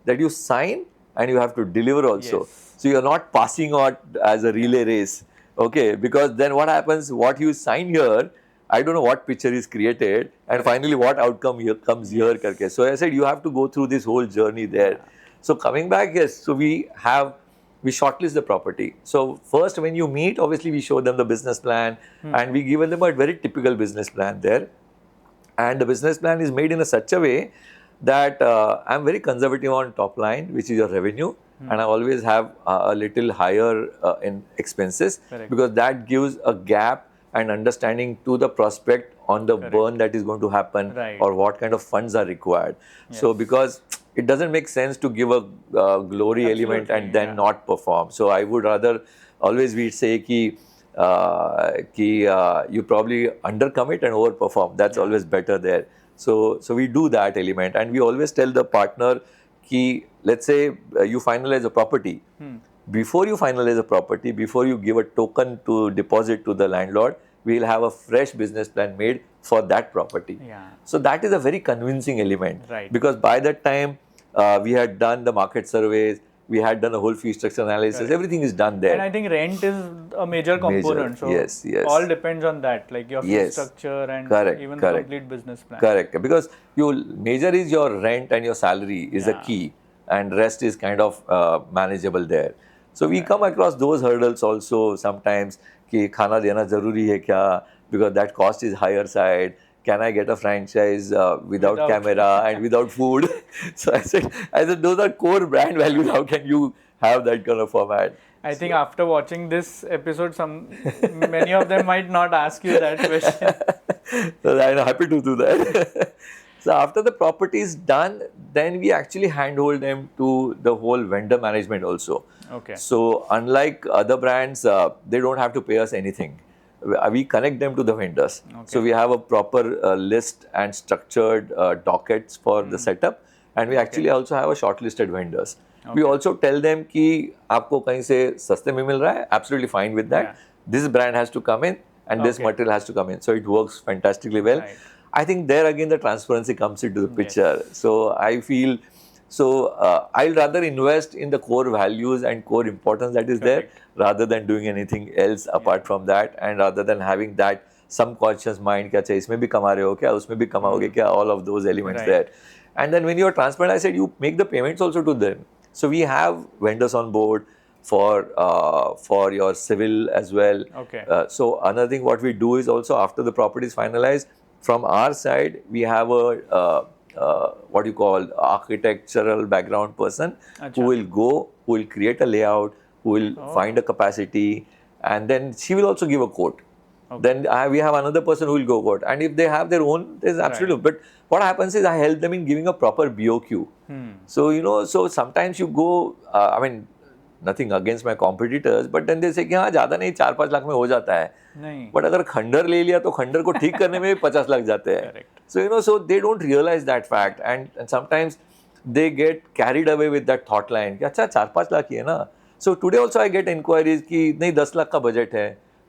Speaker 1: that you sign and you have to deliver also.
Speaker 2: Yes.
Speaker 1: So you're not passing out as a relay race. Okay, because then what happens, what you sign here, I don't know what picture is created and finally what outcome here comes here. Karke. So I said you have to go through this whole journey there. So coming back, yes, so we shortlist the property. So first when you meet, obviously we show them the business plan and we give them a very typical business plan there. And the business plan is made in such a way that I'm very conservative on top line, which is your revenue. And I always have a little higher in expenses.
Speaker 2: Correct.
Speaker 1: Because that gives a gap and understanding to the prospect on the burn that is going to happen
Speaker 2: Right.
Speaker 1: or what kind of funds are required. So because it doesn't make sense to give a glory element and then not perform. So I would rather always we say ki you probably undercommit and overperform. That's always better there. So we do that element, and we always tell the partner ki let's say you finalize a property. Before you finalize a property, before you give a token to deposit to the landlord, we will have a fresh business plan made for that property.
Speaker 2: Yeah.
Speaker 1: So that is a very convincing element.
Speaker 2: Right.
Speaker 1: Because by that time, we had done the market surveys, we had done a whole fee structure analysis, everything is done there.
Speaker 2: And I think rent is a major component. So
Speaker 1: yes.
Speaker 2: all depends on that, like your fee structure and even the complete business plan.
Speaker 1: Correct. Because your major is your rent and your salary is a key, and rest is kind of manageable there. So we come across those hurdles also sometimes. कि खाना देना जरूरी है क्या? Because that cost is higher side. Can I get a franchise without camera and without food? So I said, those are core brand values. How can you have that kind of format?
Speaker 2: I think after watching this episode, many of them might not ask you that question.
Speaker 1: So I'm happy to do that. So after the property is done, then we actually handhold them to the whole vendor management also.
Speaker 2: Okay.
Speaker 1: So unlike other brands, they don't have to pay us anything. We connect them to the vendors.
Speaker 2: Okay.
Speaker 1: So we have a proper list and structured dockets for the setup, and we actually also have a shortlisted vendors. We also tell them कि आपको कहीं से सस्ते में मिल रहा है, absolutely fine with that. This brand has to come in and this material has to come in. So it works fantastically well.
Speaker 2: Right.
Speaker 1: I think there again the transparency comes into the picture. So I feel, I'll rather invest in the core values and core importance that is there rather than doing anything else apart from that, and rather than having that subconscious mind कि अच्छा इसमें भी कमा रहे हो क्या, उसमें भी कमाओगे क्या, all of those elements there. And then when you're transparent, I said you make the payments also to them. So we have vendors on board for your civil as well.
Speaker 2: Okay.
Speaker 1: So another thing what we do is also after the property is finalized, from our side we have a what you call architectural background person who will go, who will create a layout, who will find a capacity, and then she will also give a quote. Then we have another person who will go quote, and if they have their own, there's absolutely. But what happens is I help them in giving a proper BOQ. So so sometimes you go, I mean, nothing against my competitors, but then they say कि हाँ ज़्यादा नहीं 4-5 लाख में हो जाता है.
Speaker 2: नहीं.
Speaker 1: But अगर खंडर ले लिया तो खंडर को ठीक करने में 50 लाख जाते हैं. So so they don't realize that fact, and sometimes they get carried away with that thought line कि अच्छा 4-5 लाख ही है ना. So today also I get inquiries कि नहीं 10 लाख का बजट है.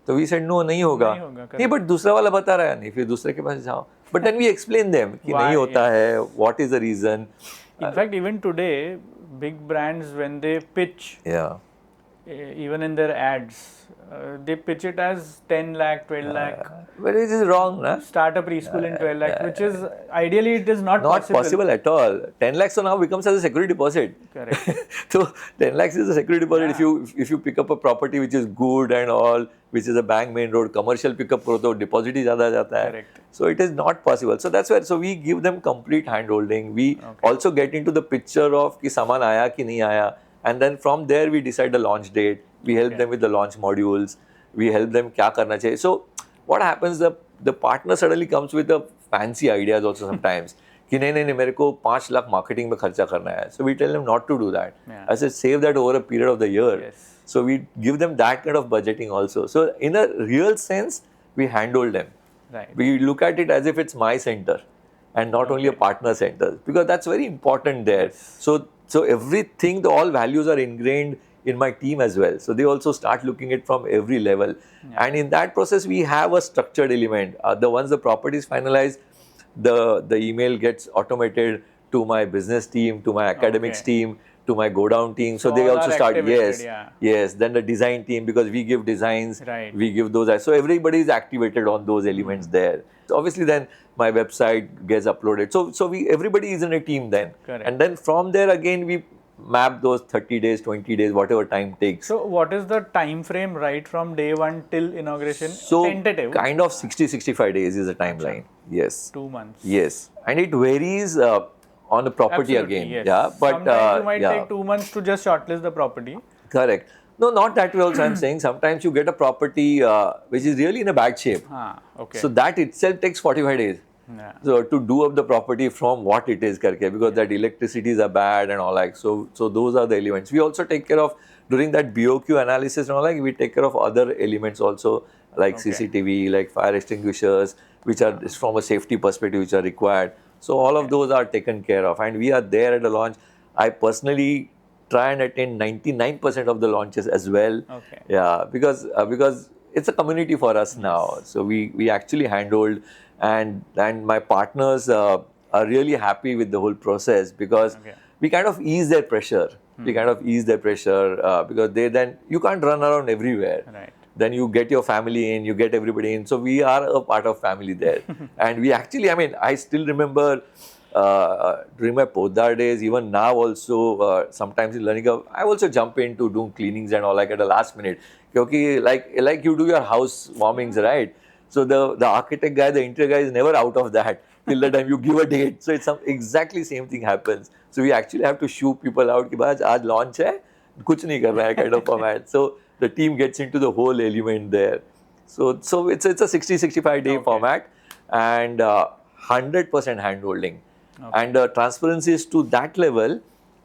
Speaker 1: तो we said no, नहीं होगा. नहीं, but दूसरा वाला बता रहा है, नहीं फिर दूसरे के पास जाओ. But then we explain them कि नहीं होता है, what is the reason.
Speaker 2: In fact, even today, big brands, when they pitch, even in their ads, they pitch it as 10 lakh, 12 lakh.
Speaker 1: But it is wrong, na?
Speaker 2: Start a preschool in 12 lakh, which is ideally it is not possible.
Speaker 1: Not possible at all. 10 lakhs so now becomes as a security deposit.
Speaker 2: Correct.
Speaker 1: So 10 lakhs is a security deposit if you pick up a property which is good and all, which is a bank main road, commercial pickup karo to deposit hi zyada jata hai.
Speaker 2: Correct.
Speaker 1: So it is not possible. So that's where, so we give them complete handholding. We also get into the picture of ki saman aaya ki nahi aaya, and then from there we decide the launch date. We help them with the launch modules. We help them kya karna chahiye. So what happens, the partner suddenly comes with the fancy ideas also sometimes. कि नहीं नहीं मेरे को 5 lakh marketing में खर्चा करना है. So we tell them not to do that. I said save that over a period of the year. So we give them that kind of budgeting also. So in a real sense, we handhold them. We look at it as if it's my center and not only a partner center, because that's very important there. So everything, all values are ingrained in my team as well. So they also start looking at it from every level. And in that process, we have a structured element. Once the property is finalized, the email gets automated to my business team, to my academics team, to my go down team. So they also start, yes. Then the design team, because we give designs, we give those. So everybody is activated on those elements there. So obviously then my website gets uploaded. So everybody is in a team then. And then from there again, we map those 30 days, 20 days, whatever time takes.
Speaker 2: So what is the time frame right from day one till inauguration?
Speaker 1: So
Speaker 2: tentative?
Speaker 1: Kind of 60-65 days is the timeline. Yes.
Speaker 2: 2 months.
Speaker 1: Yes. And it varies on the property again.
Speaker 2: Yes.
Speaker 1: But
Speaker 2: sometimes you might take 2 months to just shortlist the property.
Speaker 1: Correct. No, not that way also I'm saying. Sometimes you get a property which is really in a bad shape. So that itself takes 45 days. So to do up the property from what it is karke, because that electricities are bad and all like. So those are the elements. We also take care of, during that BOQ analysis and all like, we take care of other elements also, like CCTV, like fire extinguishers, which are from a safety perspective, which are required. So all of those are taken care of, and we are there at the launch. I personally try and attend 99% of the launches as well. Yeah, because it's a community for us now. So we actually handhold, and my partners are really happy with the whole process, because we kind of ease their pressure. We kind of ease their pressure because you can't run around everywhere. Then you get your family in, you get everybody in. So we are a part of family there. And we actually, I mean, I still remember during my postdoc days, even now also, sometimes in learning, I also jump into doing cleanings and all like at the last minute. Okay, like you do your house warmings, right? So the architect guy, the interior guy is never out of that till the time you give a date. So it's exactly same thing happens. So we actually have to shoo people out. कि भाई आज launch है, कुछ नहीं कर रहा है kind of format. So the team gets into the whole element there. So it's a 60-65 day format, and 100% hand holding. And transparency is to that level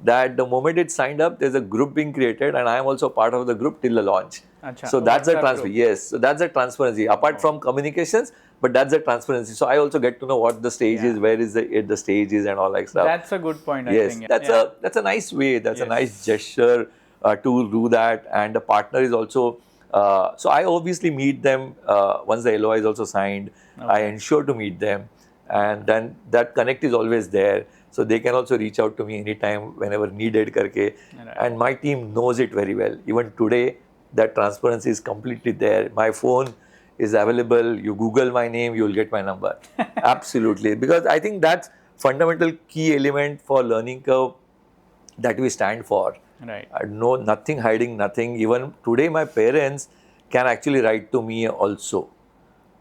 Speaker 1: that the moment it's signed up, there's a group being created, and I am also part of the group till the launch.
Speaker 2: Acha.
Speaker 1: So that's the
Speaker 2: WhatsApp
Speaker 1: transfer.
Speaker 2: group.
Speaker 1: Yes, so that's the transparency. Apart from communications, but that's the transparency. So I also get to know what the stage is, where is the stage is, and all that stuff.
Speaker 2: That's a good point, I
Speaker 1: Yes,
Speaker 2: think.
Speaker 1: that's a nice way. That's a nice gesture to do that. And the partner is also. So I obviously meet them once the LOI is also signed. I ensure to meet them, and then that connect is always there. So they can also reach out to me anytime, whenever needed, karke. And my team knows it very well. Even today, that transparency is completely there. My phone is available. You Google my name, you will get my number. Absolutely, because I think that's fundamental key element for learning curve that we stand for.
Speaker 2: Right.
Speaker 1: No, nothing hiding, nothing. Even today, my parents can actually write to me also.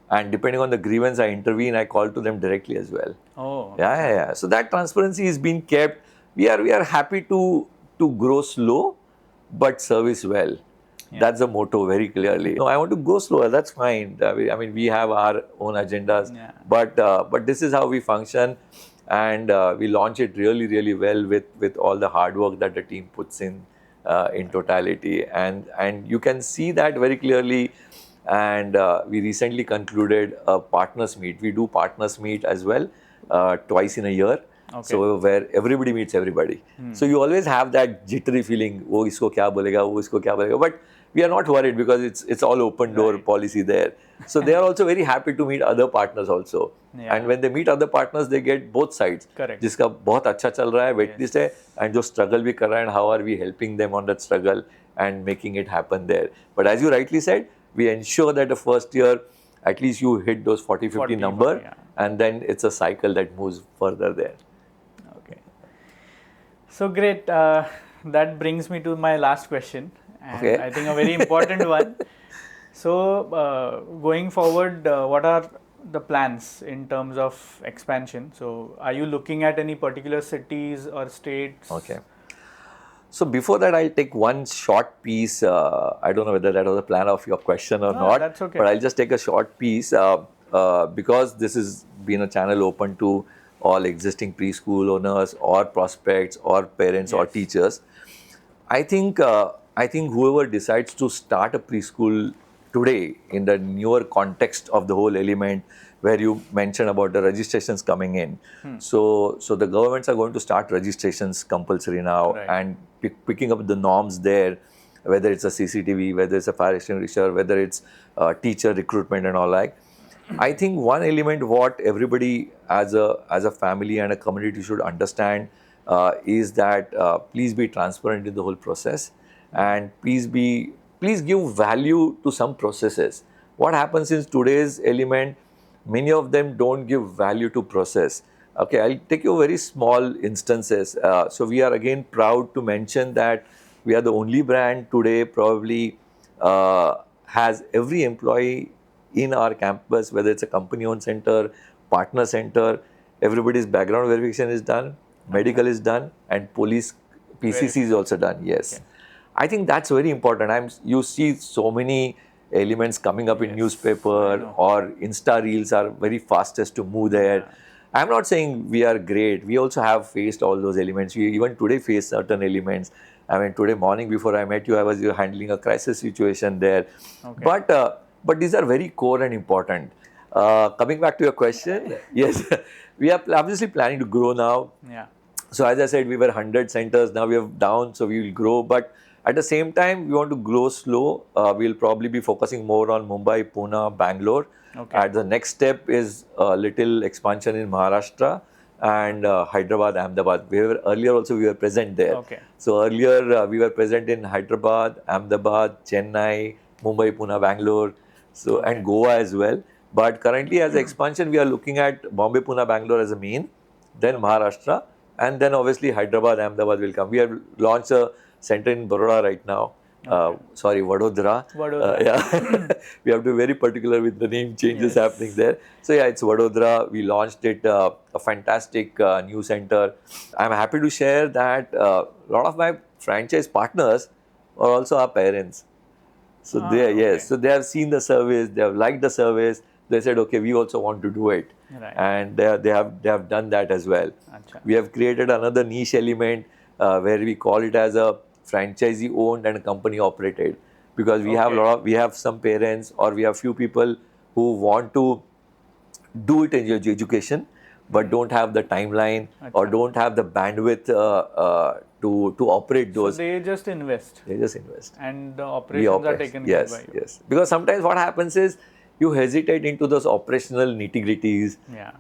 Speaker 1: And depending on the grievance I intervene, I call to them directly as well.
Speaker 2: Oh.
Speaker 1: Yeah. So that transparency is being kept. We are happy to grow slow, but service well. That's the motto very clearly. No, I want to go slower. That's fine. I mean, we have our own agendas, but this is how we function, and we launch it really well with all the hard work that the team puts in totality, and you can see that very clearly. And we recently concluded a partners meet. We do partners meet as well twice in a year. So where everybody meets everybody. So you always have that jittery feeling, wo isko kya bolega, wo isko kya bolega. But we are not worried because it's all open door policy there. So they are also very happy to meet other partners also. And when they meet other partners, they get both sides.
Speaker 2: Correct.
Speaker 1: जिसका बहुत अच्छा चल रहा है, wait list है, and जो struggle भी कर रहा है, and how are we helping them on that struggle and making it happen there. But as you rightly said, we ensure that the first year, at least you hit those 40-50 number, and then it's a cycle that moves further there.
Speaker 2: Okay. So great. That brings me to my last question, and I think a very important one. So going forward, what are the plans in terms of expansion? So are you looking at any particular cities or states?
Speaker 1: Okay. So before that, I'll take one short piece. I don't know whether that was a plan of your question or not.
Speaker 2: That's okay.
Speaker 1: But I'll just take a short piece because this has been a channel open to all existing preschool owners or prospects or parents or teachers. I think whoever decides to start a preschool today in the newer context of the whole element, where you mentioned about the registrations coming in. So the governments are going to start registrations compulsory now, and picking up the norms there, whether it's a CCTV, whether it's a fire extinguisher, whether it's teacher recruitment and all like. I think one element what everybody as a family and a community should understand is that please be transparent in the whole process, and please give value to some processes. What happens in today's element, many of them don't give value to process. Okay, I'll take you very small instances. So we are again proud to mention that we are the only brand today probably has every employee in our campus, whether it's a company-owned center, partner center, everybody's background verification is done, medical is done, and police PCC is also done. Yes. Okay. I think that's very important. You see so many elements coming up in newspaper or Insta reels are very fastest to move there. I'm not saying we are great. We also have faced all those elements. We even today face certain elements. I mean, today morning before I met you, I was handling a crisis situation there. Okay. But these are very core and important. Coming back to your question, yes, we are obviously planning to grow now.
Speaker 2: Yeah.
Speaker 1: So as I said, we were 100 centers. Now we are down, so we will grow. But at the same time, we want to grow slow. We'll probably be focusing more on Mumbai, Pune, Bangalore. Okay. The next step is a little expansion in Maharashtra and Hyderabad, Ahmedabad. Earlier also we were present there. Okay. So earlier we were present in Hyderabad, Ahmedabad, Chennai, Mumbai, Pune, Bangalore, and Goa as well. But currently as an expansion, we are looking at Bombay, Pune, Bangalore as a main. then Maharashtra, and then obviously Hyderabad, Ahmedabad will come. We have launched a center in Baroda right now. Sorry, Vadodara.
Speaker 2: Vadodara.
Speaker 1: Yeah, we have to be very particular with the name changes
Speaker 2: Yes.
Speaker 1: happening there. So yeah, it's Vadodara. We launched it, a fantastic new center. I'm happy to share that a lot of my franchise partners are also our parents. So
Speaker 2: Okay.
Speaker 1: so they have seen the service, they have liked the service. They said, okay, we also want to do it,
Speaker 2: Right.
Speaker 1: and they have done that as well.
Speaker 2: Acha.
Speaker 1: We have created another niche element where we call it as a franchisee owned and company operated, because we have some parents, or we have few people who want to do it in your education, but don't have the timeline or
Speaker 2: Acha.
Speaker 1: don't have the bandwidth to operate
Speaker 2: So
Speaker 1: those.
Speaker 2: they just invest
Speaker 1: They just invest.
Speaker 2: and the
Speaker 1: We
Speaker 2: operations are
Speaker 1: operate.
Speaker 2: taken care by
Speaker 1: Yes,
Speaker 2: you.
Speaker 1: yes. Because sometimes what happens is you hesitate into those operational nitty-gritties.
Speaker 2: Yeah.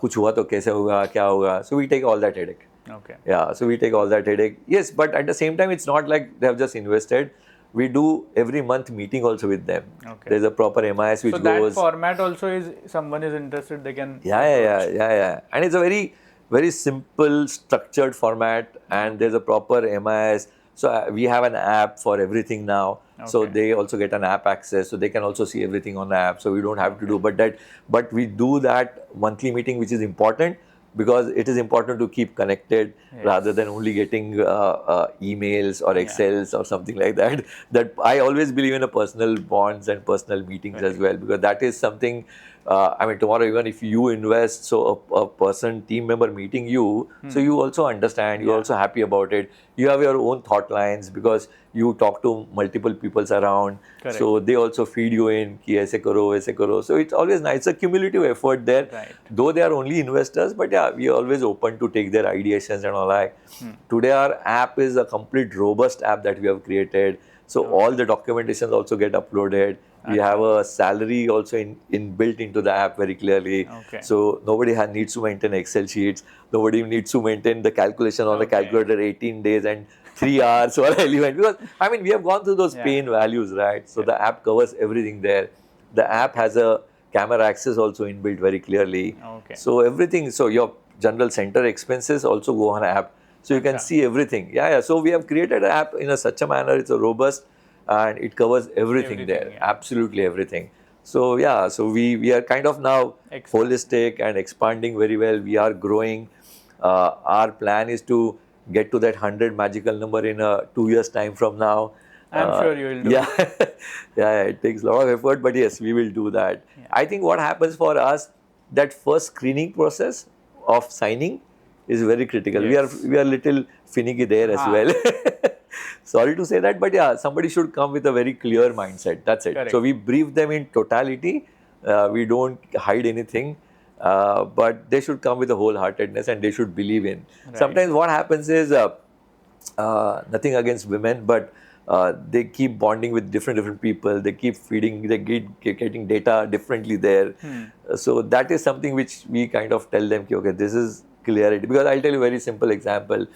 Speaker 1: कुछ हुआ तो कैसे होगा, क्या होगा? So we take all that headache.
Speaker 2: Okay.
Speaker 1: Yeah, so we take all that headache. Yes, but at the same time, it's not like they have just invested. We do every month meeting also with them.
Speaker 2: Okay.
Speaker 1: There's a proper MIS which
Speaker 2: So that
Speaker 1: goes.
Speaker 2: format also is, someone is interested, they can.
Speaker 1: Yeah. And it's a very, very simple, structured format, and there's a proper MIS. So we have an app for everything now. So
Speaker 2: Okay.
Speaker 1: they also get an app access, so they can also see everything on the app. So we don't have to do, but we do that monthly meeting, which is important, because it is important to keep connected rather than only getting emails or Excels or something like that. That I always believe in a personal bonds and personal meetings as well, because that is something. I mean, tomorrow, even if you invest, so a person, team member meeting you, so you also understand, you're also happy about it. You have your own thought lines because you talk to multiple peoples around.
Speaker 2: Correct.
Speaker 1: So they also feed you in, ki aise karo, aise karo. So it's always nice. It's a cumulative effort there.
Speaker 2: Right.
Speaker 1: Though they are only investors, but yeah, we are always open to take their ideations and all that. Today, our app is a complete robust app that we have created. So all the documentations also get uploaded. We have a salary also in built into the app very clearly.
Speaker 2: Okay.
Speaker 1: So nobody needs to maintain Excel sheets. Nobody needs to maintain the calculation on the calculator 18 days and 3 hours or element. Because I mean, we have gone through those pain values, right? So the app covers everything there. The app has a camera access also inbuilt very clearly.
Speaker 2: Okay.
Speaker 1: So everything. So your general center expenses also go on app. So you can see everything. Yeah. So we have created an app in such a manner. It's a robust, and it covers everything there.
Speaker 2: yeah.
Speaker 1: Absolutely everything. So yeah, so we are kind of now holistic and expanding very well. We are growing. Our plan is to get to that 100 magical number in 2 years time from now.
Speaker 2: I'm sure you will do.
Speaker 1: Yeah, yeah, it takes a lot of effort, but yes, we will do that. I think what happens for us, that first screening process of signing is very critical. We are little finicky there as well. Sorry to say that, but yeah, somebody should come with a very clear mindset. That's it.
Speaker 2: Correct.
Speaker 1: So we brief them in totality. We don't hide anything. But they should come with a wholeheartedness, and they should believe in. Sometimes what happens is, nothing against women, but they keep bonding with different people. They keep feeding, they keep getting data differently there. So that is something which we kind of tell them, okay, this is clarity. Because I'll tell you a very simple example.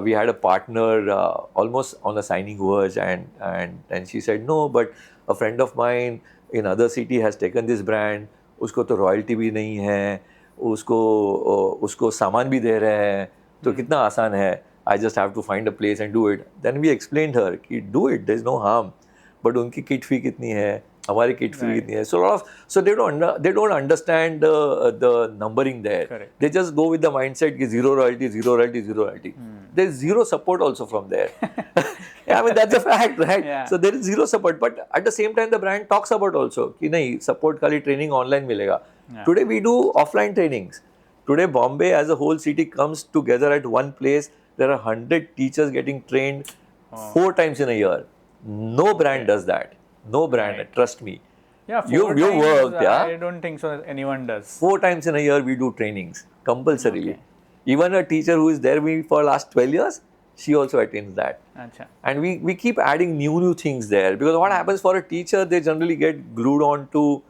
Speaker 1: We had a partner almost on a signing verge, and she said, no, but a friend of mine in other city has taken this brand. उसको तो royalty भी नहीं है, उसको सामान भी दे रहे हैं, तो कितना आसान है. I just have to find a place and do it. Then we explained her कि do it, there is no harm. But उनकी kit fee कितनी है, हमारी kit fee कितनी है. So they don't understand the numbering there.
Speaker 2: Correct.
Speaker 1: They just go with the mindset कि zero royalty. There is zero support also from there. I mean, that's a fact, right?
Speaker 2: Yeah.
Speaker 1: So there is zero support, but at the same time the brand talks about also कि नहीं, support खाली training online मिलेगा. Today we do offline trainings. Today Bombay as a whole city comes together at one place. There are 100 teachers getting trained 4 times in a year. No brand does that. No brand, trust me.
Speaker 2: Yeah,
Speaker 1: you worked, yeah?
Speaker 2: I don't think so anyone does.
Speaker 1: 4 times in a year we do trainings compulsorily. Even a teacher who is there for last 12 years, she also attends that.
Speaker 2: Acha.
Speaker 1: And we keep adding new things there, because what happens for a teacher, they generally get glued on to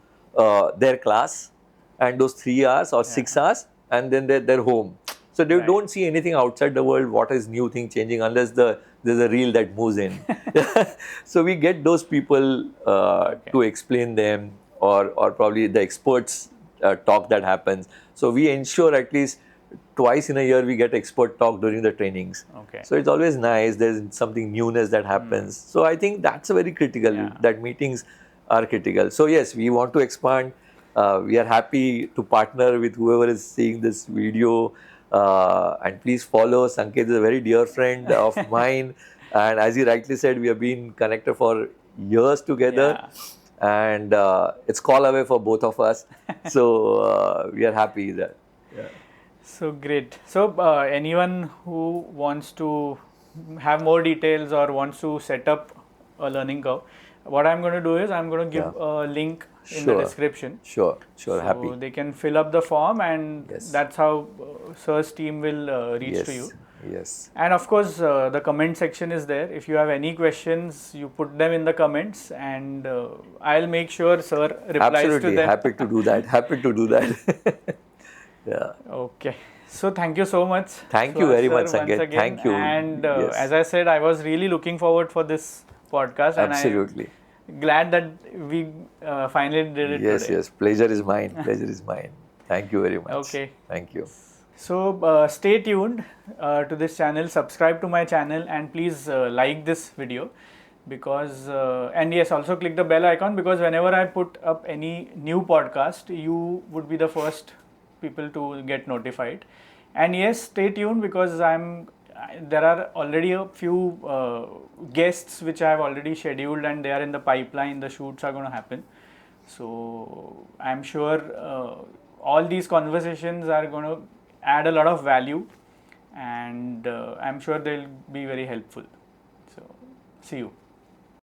Speaker 1: their class and those 3 hours or 6 hours, and then they're home. So they don't see anything outside the world, what is new thing changing, unless there's a reel that moves in. So we get those people to explain them, or probably the experts talk that happens. So we ensure at least twice in a year we get expert talk during the trainings.
Speaker 2: Okay.
Speaker 1: So it's always nice. There's something newness that happens. So I think that's a very critical.
Speaker 2: Yeah.
Speaker 1: That meetings are critical. So yes, we want to expand. We are happy to partner with whoever is seeing this video. And please follow. Sanket is a very dear friend of mine. And as he rightly said, we have been connected for years together.
Speaker 2: Yeah.
Speaker 1: And it's call away for both of us. So we are happy that. Yeah.
Speaker 2: So great. So anyone who wants to have more details or wants to set up a learning curve, what I'm going to do is I'm going to give a link in the
Speaker 1: Sure.
Speaker 2: description.
Speaker 1: Sure,
Speaker 2: So
Speaker 1: happy.
Speaker 2: they can fill up the form, and
Speaker 1: Yes.
Speaker 2: that's how Sir's team will reach to you.
Speaker 1: Yes.
Speaker 2: And of course, the comment section is there. If you have any questions, you put them in the comments, and I'll make sure Sir replies
Speaker 1: Absolutely
Speaker 2: to them.
Speaker 1: happy to do that. Happy to do that. Yeah.
Speaker 2: Okay. So thank you so much.
Speaker 1: Thank you
Speaker 2: Suhas
Speaker 1: very
Speaker 2: sir,
Speaker 1: much,
Speaker 2: once
Speaker 1: Sanket.
Speaker 2: again.
Speaker 1: Thank you.
Speaker 2: And
Speaker 1: Yes.
Speaker 2: as I said, I was really looking forward for this podcast,
Speaker 1: Absolutely.
Speaker 2: and I'm glad that we finally did it
Speaker 1: Yes,
Speaker 2: today.
Speaker 1: yes. Pleasure is mine. Pleasure is mine. Thank you very much.
Speaker 2: Okay.
Speaker 1: Thank you.
Speaker 2: So stay tuned to this channel, subscribe to my channel, and please like this video, because and yes, also click the bell icon, because whenever I put up any new podcast, you would be the first people to get notified. And yes, stay tuned, because there are already a few guests which I have already scheduled, and they are in the pipeline. The shoots are going to happen. So I'm sure all these conversations are going to add a lot of value, and I'm sure they'll be very helpful. So see you.